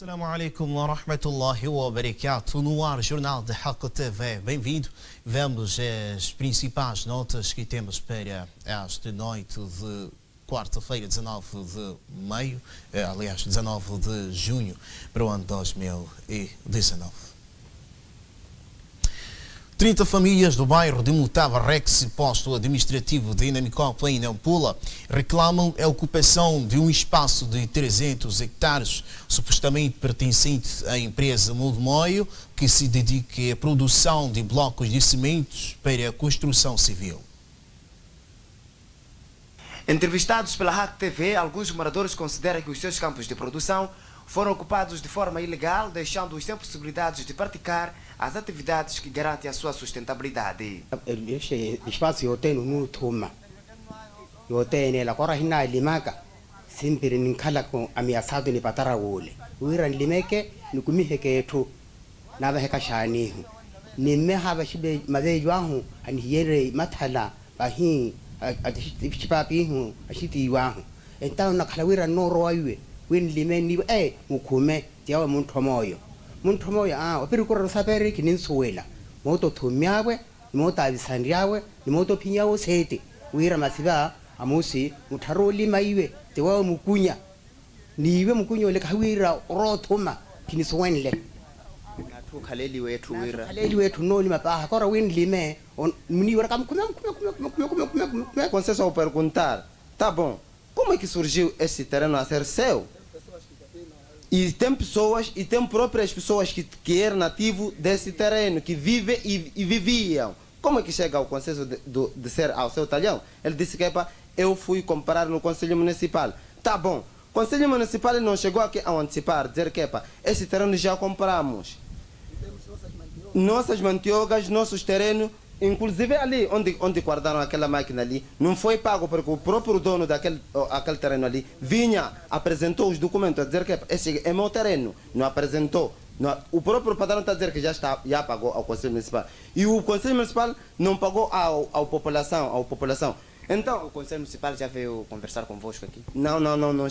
Assalamu alaikum wa rahmatullahi wa barakatuh. No ar, Jornal de Haqq TV. Bem-vindo. Vamos as principais notas que temos para esta noite de quarta-feira, 19 de maio, aliás, 19 de junho, para o ano 2019. 30 famílias do bairro de Mutavarrex, posto administrativo de Inamicopa, em Nampula, reclamam a ocupação de um espaço de 300 hectares, supostamente pertencente à empresa Moldemoio, que se dedica à produção de blocos de cimentos para a construção civil. Entrevistados pela Haqq TV, alguns moradores consideram que os seus campos de produção foram ocupados de forma ilegal, deixando-os sem possibilidades de praticar as atividades que garantem a sua sustentabilidade. Este espaço eu tenho no Toma. Eu tenho lá agora hina limaca. Sempre ninkala com ameaçado ni patara wole. Uira limeke nukumihe ketu. Nada heka shani. Ni meha shibe madejo ahu aniyere mathala bahi atipapi hu ashiti wahu. Então nakala uira noro aywe. Win limeni mukume tiawa muntomoyo. Muntomoyo opirikora sapere kininsuela. Moto tumiawe, moto avisandiawe, moto pinyawo sete. Uira masiba amusi mutaroli maiwe tiwa mukunya. Niwe mukunyo le kawira rotoma kiniswenle. Natu khaleli wetu wira. Khaleli wetu noni mapaha kora win lime muniwara kamkume. Concesso ao perguntar, tá bom, como é que surgiu esse terreno a ser seu? E tem pessoas, e tem próprias pessoas que eram nativos desse terreno, que vivem e viviam. Como é que chega ao conceito de ser ao seu talhão? Ele disse que eu fui comprar no Conselho Municipal. Tá bom, o Conselho Municipal não chegou aqui a antecipar, dizer que esse terreno já compramos. Nossas mantiogas, nossos terrenos, inclusive ali onde guardaram aquela máquina ali, não foi pago porque o próprio dono daquele terreno ali vinha, apresentou os documentos a dizer que esse é meu terreno, não apresentou. Não, o próprio patrão está a dizer que já pagou ao Conselho Municipal. E o Conselho Municipal não pagou à população. Então, o Conselho Municipal já veio conversar convosco aqui? Não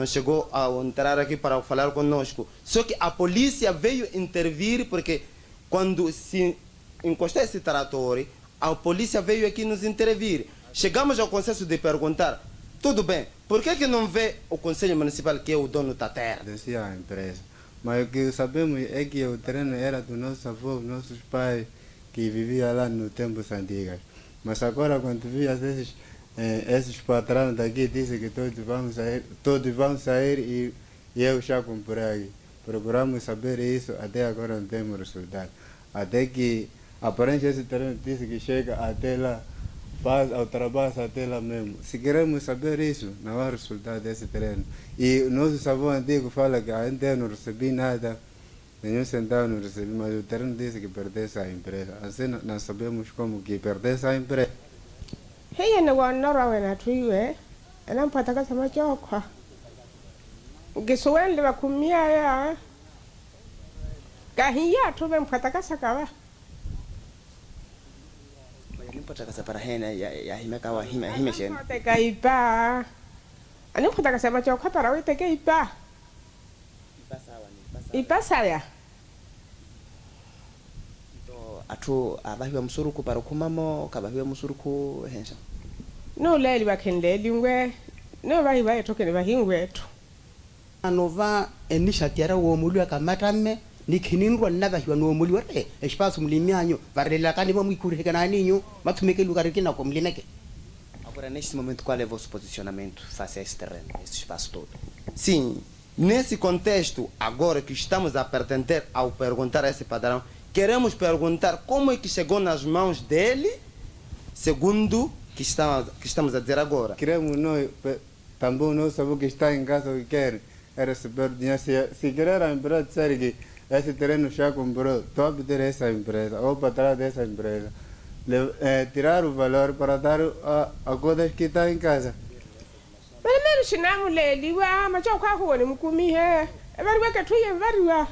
chegou a entrar aqui para falar conosco. Só que a polícia veio intervir porque quando se encostou esse trator, a polícia veio aqui nos intervir. Chegamos ao consenso de perguntar, tudo bem, por que não vê o Conselho Municipal que é o dono da terra? Descia a empresa. Mas o que sabemos é que o terreno era do nosso avô, nossos pais, que viviam lá no tempo antigos. Mas agora quando vi esses patrões daqui, dizem que todos vão sair e eu já comprei. Procuramos saber isso, até agora não temos resultado. Até que aparente esse terreno disse que chega até lá, faz ao trabalho até lá mesmo. Se queremos saber isso, não há resultado desse terreno. E o nosso avô antigo fala que ainda não recebi nada, nenhum centavo não recebi, mas o terreno disse que pertence à empresa. Assim nós sabemos como que pertence à empresa. Hey, no one nor a tree, and I'm Pataka Joke. Gesuel de Kumia Gahia to them Patakasaka. Para hena ya himekawa himeshen. Take a bar. I know Patakasama Jokapara, take a bar. Ipasaya. Atu abahiwa msuruku para kumamo kabahiwa msuruku hensha. No lady back in lady where no right talking about him where to. Anova enishatiara wo mulwa kamatame nikinindwa nabahiwa no mulwa espaço mlimianyo varela kani vamos currica naninho matumeke lugar aqui na comlineke. Agora neste momento qual é o vosso posicionamento face a este terreno, este espaço todo? Sim, nesse contexto agora que estamos a pretender ao perguntar a esse padrão, queremos perguntar como é que chegou nas mãos dele, segundo que estamos a dizer agora. Queremos nós, também nós sabemos que está em casa que quer receber dinheiro. Se querer a empresa dizer que esse terreno já comprou, estou a pedir essa empresa, ou para trás dessa empresa, tirar o valor para dar a coisas que está em casa. Mas não lady, mas eu carro, não comi, é very que tu é very.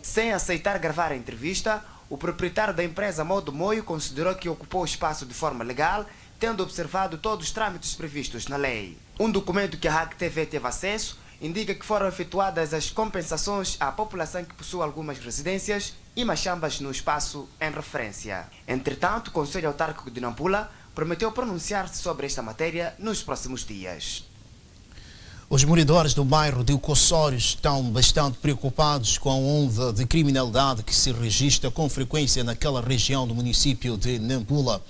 Sem aceitar gravar a entrevista, o proprietário da empresa Moldemoio considerou que ocupou o espaço de forma legal, tendo observado todos os trâmites previstos na lei. Um documento que a Haqq TV teve acesso indica que foram efetuadas as compensações à população que possui algumas residências e machambas no espaço em referência. Entretanto, o Conselho Autárquico de Nampula prometeu pronunciar-se sobre esta matéria nos próximos dias. Os moradores do bairro de Ucossório estão bastante preocupados com a onda de criminalidade que se registra com frequência naquela região do município de Nampula.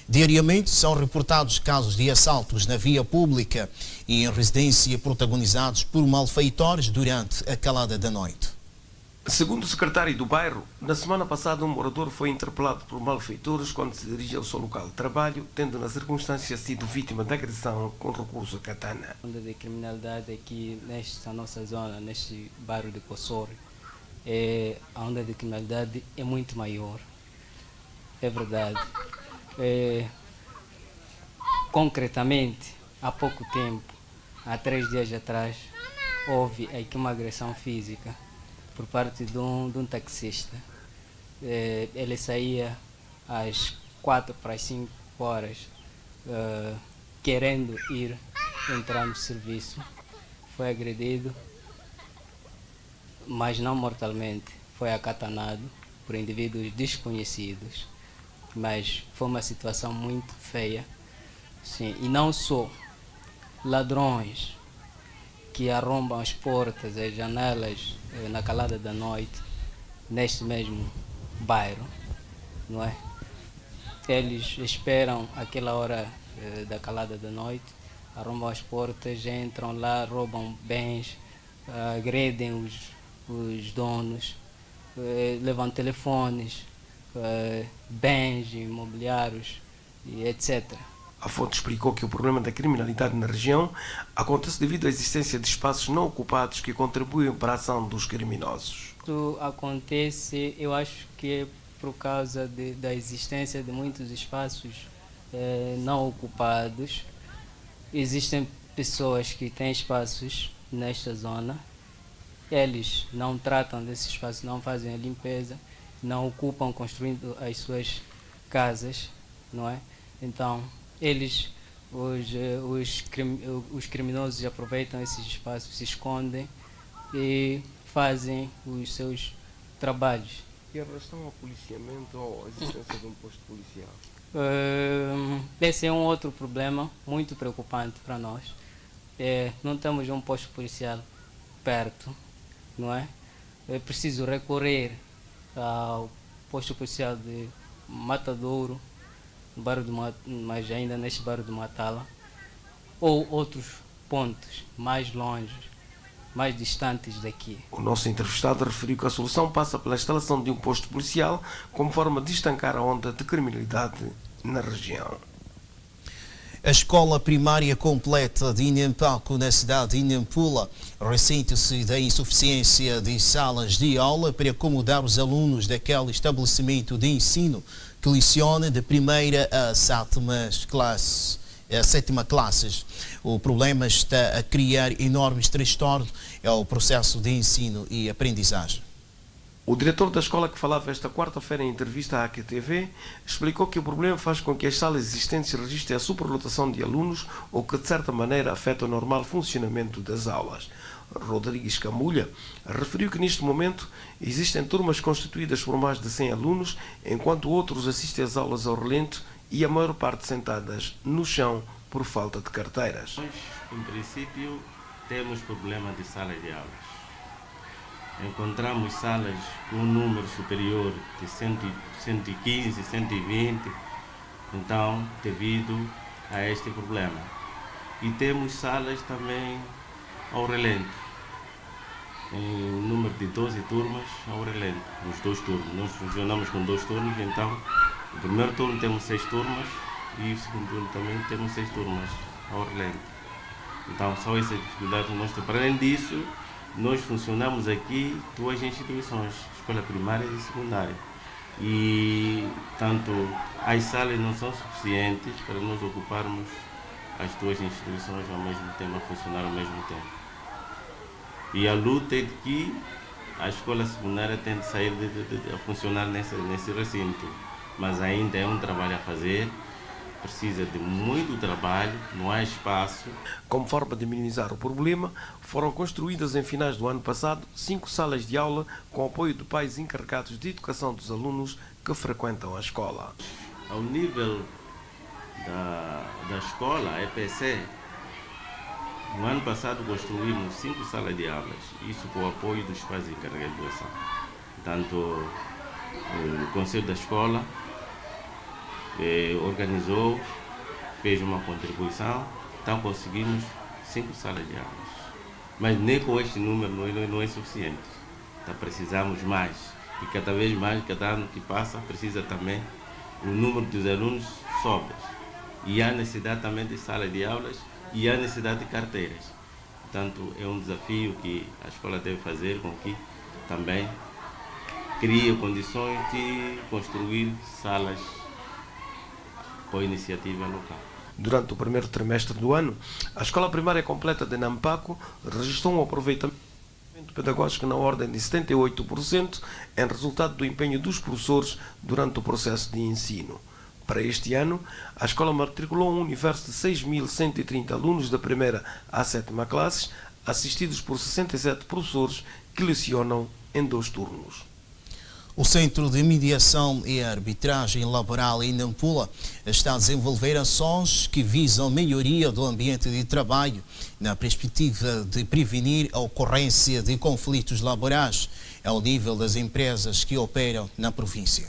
Diariamente são reportados casos de assaltos na via pública e em residência protagonizados por malfeitores durante a calada da noite. Segundo o secretário do bairro, na semana passada um morador foi interpelado por malfeitores quando se dirige ao seu local de trabalho, tendo na circunstância sido vítima de agressão com recurso a katana. A onda de criminalidade aqui nesta nossa zona, neste bairro de Ucossório, a onda de criminalidade é muito maior, é verdade. Concretamente, há pouco tempo, há 3 dias atrás, houve aqui uma agressão física por parte de um taxista. Ele saía às 4 para as 5 horas, querendo entrar no serviço. Foi agredido, mas não mortalmente. Foi acatanado por indivíduos desconhecidos. Mas foi uma situação muito feia. Sim, e não só ladrões que arrombam as portas, as janelas na calada da noite, neste mesmo bairro, não é? Eles esperam aquela hora da calada da noite, arrombam as portas, entram lá, roubam bens, agredem os donos, levam telefones, bens imobiliários e etc. A fonte explicou que o problema da criminalidade na região acontece devido à existência de espaços não ocupados que contribuem para a ação dos criminosos. Isso acontece, eu acho que é por causa da existência de muitos espaços não ocupados. Existem pessoas que têm espaços nesta zona, eles não tratam desse espaço, não fazem a limpeza, não ocupam construindo as suas casas, não é? Então, os criminosos aproveitam esses espaços, se escondem e fazem os seus trabalhos. E em relação ao policiamento ou à existência de um posto policial? Esse é um outro problema muito preocupante para nós. Não temos um posto policial perto, não é? É preciso recorrer ao posto policial de Matadouro, mas ainda neste bairro de Matala, ou outros pontos mais longe, mais distantes daqui. O nosso entrevistado referiu que a solução passa pela instalação de um posto policial como forma de estancar a onda de criminalidade na região. A escola primária completa de Inhampaco, na cidade de Nampula, ressente-se da insuficiência de salas de aula para acomodar os alunos daquele estabelecimento de ensino que leciona de primeira a sétima classes. O problema está a criar enormes transtornos ao processo de ensino e aprendizagem. O diretor da escola, que falava esta quarta-feira em entrevista à AQTV, explicou que o problema faz com que as salas existentes registrem a superlotação de alunos, o que de certa maneira afeta o normal funcionamento das aulas. Rodrigues Camulha referiu que neste momento existem turmas constituídas por mais de 100 alunos, enquanto outros assistem às aulas ao relento e a maior parte sentadas no chão por falta de carteiras. Nós, em princípio, temos problema de salas de aulas. Encontramos salas com um número superior de 115, 120, então, devido a este problema. E temos salas também ao relento, em número de 12 turmas ao relento, nos 2 turnos. Nós funcionamos com 2 turnos, então, no primeiro turno temos 6 turmas e no segundo turno também temos 6 turmas ao relento. Então, só essa dificuldade que nós temos. Para além disso, nós funcionamos aqui 2 instituições, escola primária e secundária. E, tanto, as salas não são suficientes para nós ocuparmos as 2 instituições ao mesmo tempo, a funcionar ao mesmo tempo. E a luta é de que a escola secundária tem de sair a funcionar nesse recinto. Mas ainda é um trabalho a fazer precisa de muito trabalho, não há espaço. Como forma de minimizar o problema, foram construídas em finais do ano passado 5 salas de aula com apoio de pais encarregados de educação dos alunos que frequentam a escola. Ao nível da escola, EPC, no ano passado construímos 5 salas de aulas, isso com o apoio dos pais encarregados de educação. Tanto o Conselho da Escola organizou, fez uma contribuição, então conseguimos 5 salas de aulas. Mas nem com este número não é suficiente. Então precisamos mais. E cada vez mais, cada ano que passa, precisa também, o número dos alunos sobe. E há necessidade também de salas de aulas e há necessidade de carteiras. Portanto, é um desafio que a escola deve fazer com que também crie condições de construir salas com iniciativa local. Durante o primeiro trimestre do ano, a Escola Primária Completa de Nampaco registrou um aproveitamento pedagógico na ordem de 78% em resultado do empenho dos professores durante o processo de ensino. Para este ano, a escola matriculou um universo de 6.130 alunos da primeira à 7ª classes, assistidos por 67 professores que lecionam em 2 turnos. O Centro de Mediação e Arbitragem Laboral em Nampula está a desenvolver ações que visam a melhoria do ambiente de trabalho na perspectiva de prevenir a ocorrência de conflitos laborais ao nível das empresas que operam na província.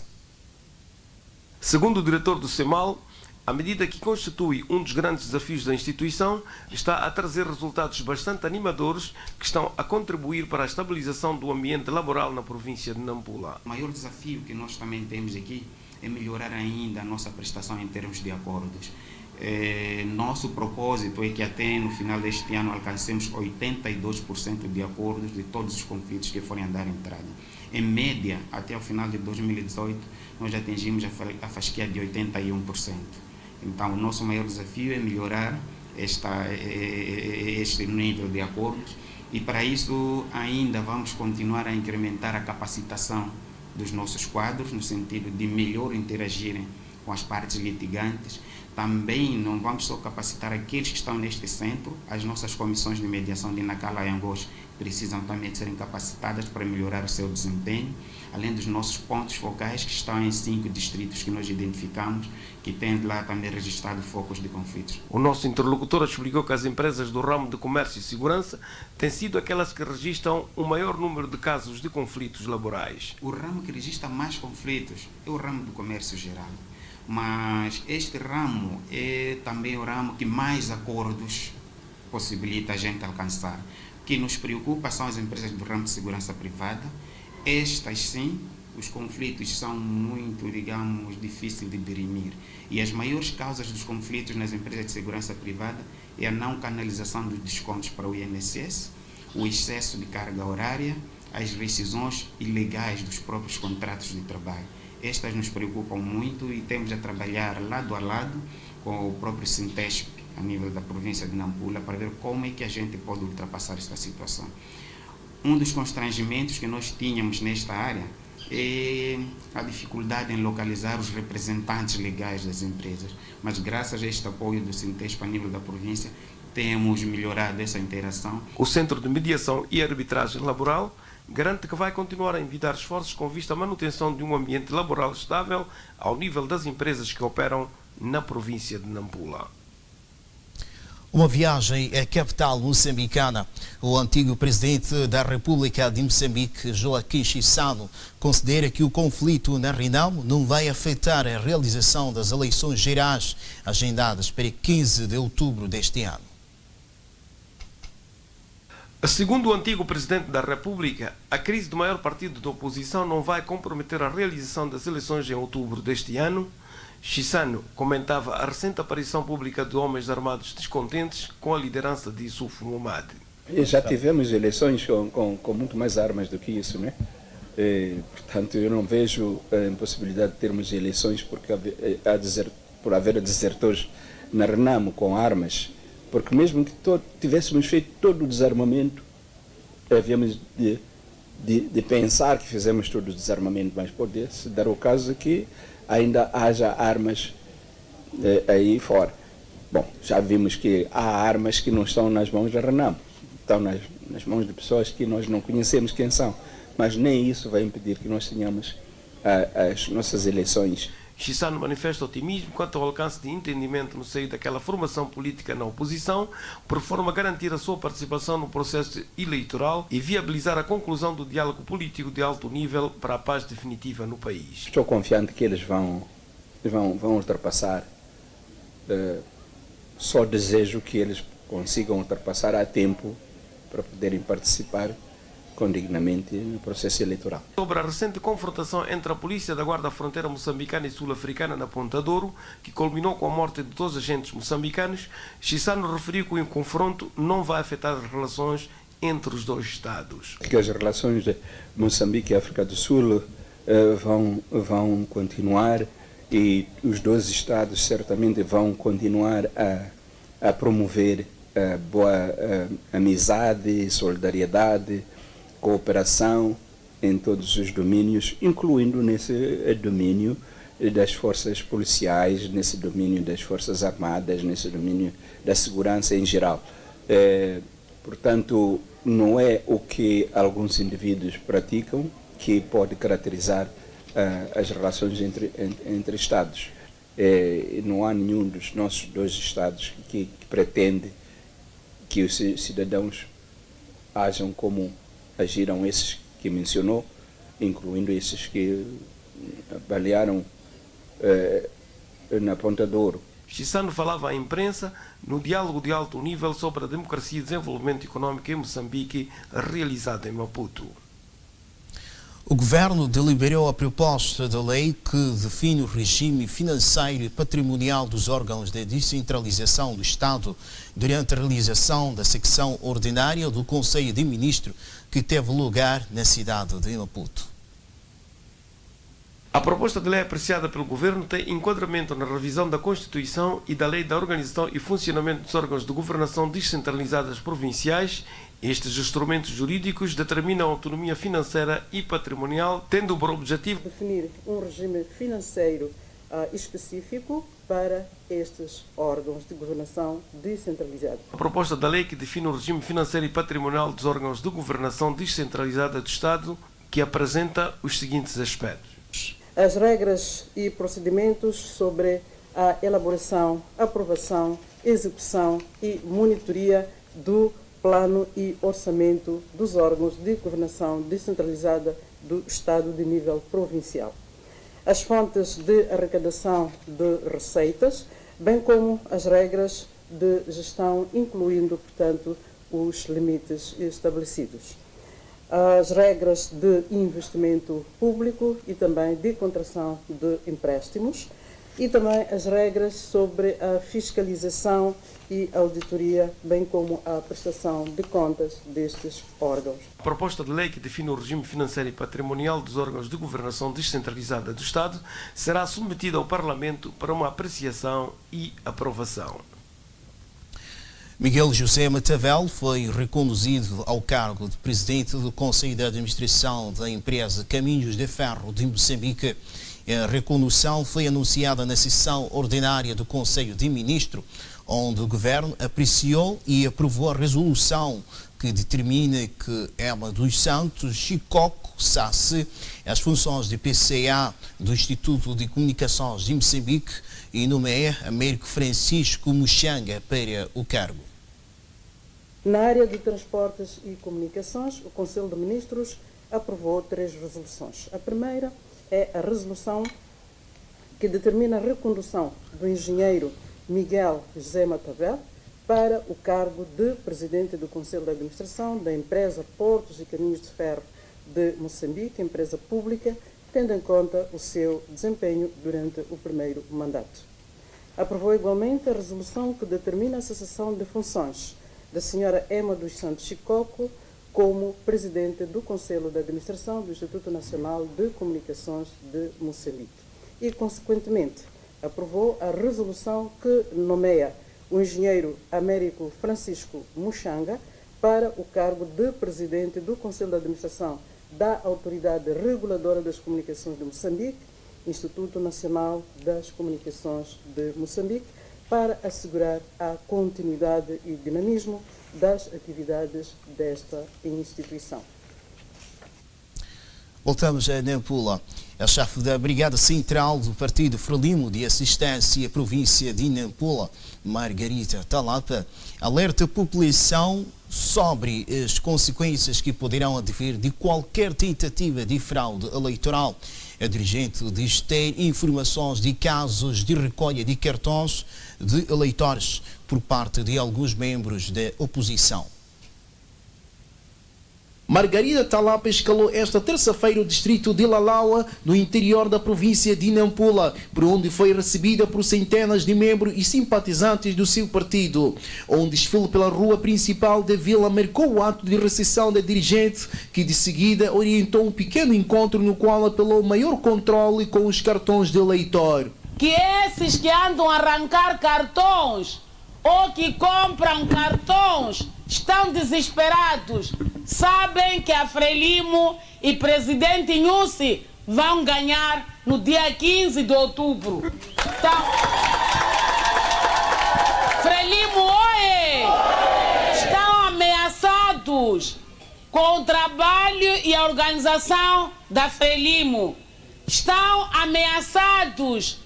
Segundo o diretor do CEMAL, a medida que constitui um dos grandes desafios da instituição está a trazer resultados bastante animadores que estão a contribuir para a estabilização do ambiente laboral na província de Nampula. O maior desafio que nós também temos aqui é melhorar ainda a nossa prestação em termos de acordos. Nosso propósito é que até no final deste ano alcancemos 82% de acordos de todos os conflitos que forem a dar entrada. Em média, até o final de 2018, nós atingimos a fasquia de 81%. Então, o nosso maior desafio é melhorar este nível de acordos e, para isso, ainda vamos continuar a incrementar a capacitação dos nossos quadros, no sentido de melhor interagirem com as partes litigantes. Também não vamos só capacitar aqueles que estão neste centro, as nossas comissões de mediação de Nacala e Angoche precisam também de serem capacitadas para melhorar o seu desempenho, além dos nossos pontos focais que estão em 5 distritos que nós identificamos, que têm lá também registrado focos de conflitos. O nosso interlocutor explicou que as empresas do ramo de comércio e segurança têm sido aquelas que registram o maior número de casos de conflitos laborais. O ramo que registra mais conflitos é o ramo do comércio geral, mas este ramo é também o ramo que mais acordos possibilita a gente alcançar. O que nos preocupa são as empresas do ramo de segurança privada. Estas sim, os conflitos são muito, digamos, difíceis de dirimir. E as maiores causas dos conflitos nas empresas de segurança privada é a não canalização dos descontos para o INSS, o excesso de carga horária, as rescisões ilegais dos próprios contratos de trabalho. Estas nos preocupam muito e temos a trabalhar lado a lado com o próprio Sintesp, a nível da província de Nampula, para ver como é que a gente pode ultrapassar esta situação. Um dos constrangimentos que nós tínhamos nesta área é a dificuldade em localizar os representantes legais das empresas, mas graças a este apoio do Sintesp a nível da província, temos melhorado essa interação. O Centro de Mediação e Arbitragem Laboral garante que vai continuar a envidar esforços com vista à manutenção de um ambiente laboral estável ao nível das empresas que operam na província de Nampula. Uma viagem à capital moçambicana. O antigo presidente da República de Moçambique, Joaquim Chissano, considera que o conflito na Renamo não vai afetar a realização das eleições gerais agendadas para 15 de outubro deste ano. Segundo o antigo presidente da República, a crise do maior partido da oposição não vai comprometer a realização das eleições em outubro deste ano. Chissano comentava a recente aparição pública de homens armados descontentes com a liderança de Issoufou Mohammed. Já tivemos eleições com muito mais armas do que isso, né? Portanto, eu não vejo possibilidade de termos eleições por haver desertores na Renamo com armas, porque mesmo que tivéssemos feito todo o desarmamento, havíamos de pensar que fizemos todo o desarmamento, mas pode-se dar o caso que ainda haja armas aí fora. Bom, já vimos que há armas que não estão nas mãos da Renamo, estão nas mãos de pessoas que nós não conhecemos quem são, mas nem isso vai impedir que nós tenhamos as nossas eleições. Chissano manifesta otimismo quanto ao alcance de entendimento no seio daquela formação política na oposição, por forma a garantir a sua participação no processo eleitoral e viabilizar a conclusão do diálogo político de alto nível para a paz definitiva no país. Estou confiante que eles vão ultrapassar. Só desejo que eles consigam ultrapassar a tempo para poderem participar condignamente no processo eleitoral. Sobre a recente confrontação entre a polícia da Guarda Fronteira moçambicana e sul-africana na Ponta Douro, que culminou com a morte de 2 agentes moçambicanos, Chissano referiu que o confronto não vai afetar as relações entre os dois Estados. Que as relações de Moçambique e África do Sul vão continuar e os 2 Estados certamente vão continuar a promover boa amizade, solidariedade, cooperação em todos os domínios, incluindo nesse domínio das forças policiais, nesse domínio das forças armadas, nesse domínio da segurança em geral. Portanto, não é o que alguns indivíduos praticam que pode caracterizar as relações entre Estados. Não há nenhum dos nossos 2 Estados que pretende que os cidadãos ajam como agiram esses que mencionou, incluindo esses que balearam na Ponta Douro. Chissano falava à imprensa no diálogo de alto nível sobre a democracia e desenvolvimento econômico em Moçambique, realizado em Maputo. O governo deliberou a proposta de lei que define o regime financeiro e patrimonial dos órgãos de descentralização do Estado durante a realização da secção ordinária do Conselho de Ministros que teve lugar na cidade de Maputo. A proposta de lei apreciada pelo governo tem enquadramento na revisão da Constituição e da Lei da Organização e Funcionamento dos órgãos de governação descentralizadas provinciais. Estes instrumentos jurídicos determinam a autonomia financeira e patrimonial, tendo por objetivo definir um regime financeiro específico para estes órgãos de governação descentralizada. A proposta da lei que define o regime financeiro e patrimonial dos órgãos de governação descentralizada do Estado, que apresenta os seguintes aspectos: as regras e procedimentos sobre a elaboração, aprovação, execução e monitoria do plano e orçamento dos órgãos de governação descentralizada do Estado de nível provincial, as fontes de arrecadação de receitas, bem como as regras de gestão, incluindo, portanto, os limites estabelecidos, as regras de investimento público e também de contração de empréstimos, e também as regras sobre a fiscalização e auditoria, bem como a prestação de contas destes órgãos. A proposta de lei que define o regime financeiro e patrimonial dos órgãos de governação descentralizada do Estado será submetida ao Parlamento para uma apreciação e aprovação. Miguel José Matavel foi reconduzido ao cargo de presidente do Conselho de Administração da empresa Caminhos de Ferro de Moçambique. A recondução foi anunciada na sessão ordinária do Conselho de Ministros, onde o governo apreciou e aprovou a resolução que determina que Ema dos Santos Chikoco cesse as funções de PCA do Instituto de Comunicações de Moçambique e nomeia Américo Francisco Muxanga para o cargo. Na área de transportes e comunicações, o Conselho de Ministros aprovou 3 resoluções. A primeira é a resolução que determina a recondução do engenheiro Miguel José Matavel para o cargo de presidente do Conselho de Administração da empresa Portos e Caminhos de Ferro de Moçambique, empresa pública, tendo em conta o seu desempenho durante o primeiro mandato. Aprovou igualmente a resolução que determina a cessação de funções da senhora Ema dos Santos Chikoco como presidente do Conselho de Administração do Instituto Nacional de Comunicações de Moçambique. E, consequentemente, aprovou a resolução que nomeia o engenheiro Américo Francisco Muxanga para o cargo de presidente do Conselho de Administração da Autoridade Reguladora das Comunicações de Moçambique Instituto Nacional das Comunicações de Moçambique, para assegurar a continuidade e dinamismo das atividades desta instituição. Voltamos a Nampula. A chefe da Brigada Central do Partido Frelimo de Assistência à província de Nampula, Margarida Talapa, alerta a população sobre as consequências que poderão advir de qualquer tentativa de fraude eleitoral. A dirigente diz ter informações de casos de recolha de cartões de eleitores por parte de alguns membros da oposição. Margarida Talapa escalou esta terça-feira o distrito de Lalaua, no interior da província de Nampula, por onde foi recebida por centenas de membros e simpatizantes do seu partido. Um desfile pela rua principal da vila marcou o ato de recepção da dirigente, que de seguida orientou um pequeno encontro no qual apelou maior controle com os cartões de eleitor. Que esses que andam a arrancar cartões ou que compram cartões estão desesperados, sabem que a Frelimo e presidente Nyusi vão ganhar no dia 15 de outubro. Então, Frelimo, oie! Estão ameaçados com o trabalho e a organização da Frelimo. Estão ameaçados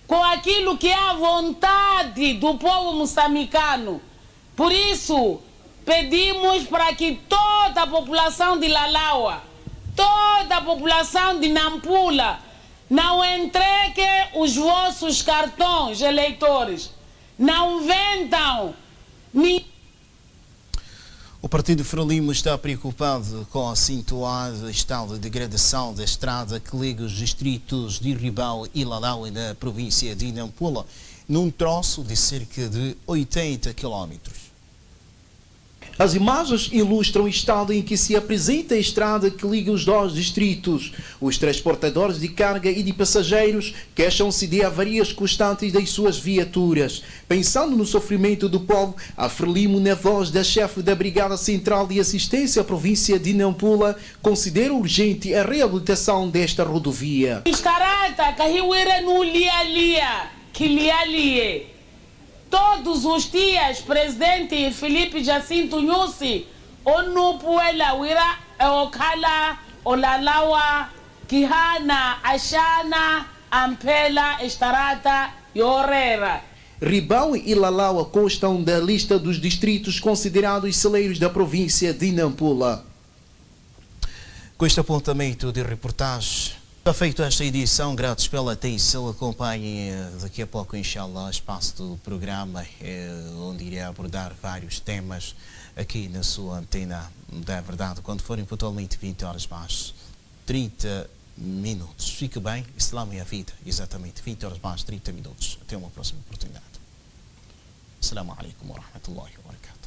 com aquilo que é a vontade do povo moçambicano. Por isso, pedimos para que toda a população de Lalaua, toda a população de Nampula, não entregue os vossos cartões eleitores. Não vendam. O Partido Frelimo está preocupado com o acentuado estado de degradação da estrada que liga os distritos de Ribau e Lalaua na província de Nampula, num troço de cerca de 80 quilómetros. As imagens ilustram o estado em que se apresenta a estrada que liga os dois distritos. Os transportadores de carga e de passageiros queixam-se de avarias constantes das suas viaturas. Pensando no sofrimento do povo, a Frelimo, na voz da chefe da Brigada Central de Assistência à província de Nampula, considera urgente a reabilitação desta rodovia. Todos os dias, presidente Filipe Jacinto Nyusi, onupuela wira okala olalawa kihana ashana ampela estarata yorera. Ribau e Lalaua constam da lista dos distritos considerados celeiros da província de Nampula. Com este apontamento de reportagem, está feita esta edição, gratos pela atenção. Acompanhem daqui a pouco, inshallah, espaço do programa, onde irei abordar vários temas aqui na sua antena da verdade, quando forem pontualmente 20 horas mais 30 minutos. Fique bem, Islã é a vida, exatamente, 20 horas mais 30 minutos. Até uma próxima oportunidade. Assalamu alaikum wa rahmatullahi wa barakatuh.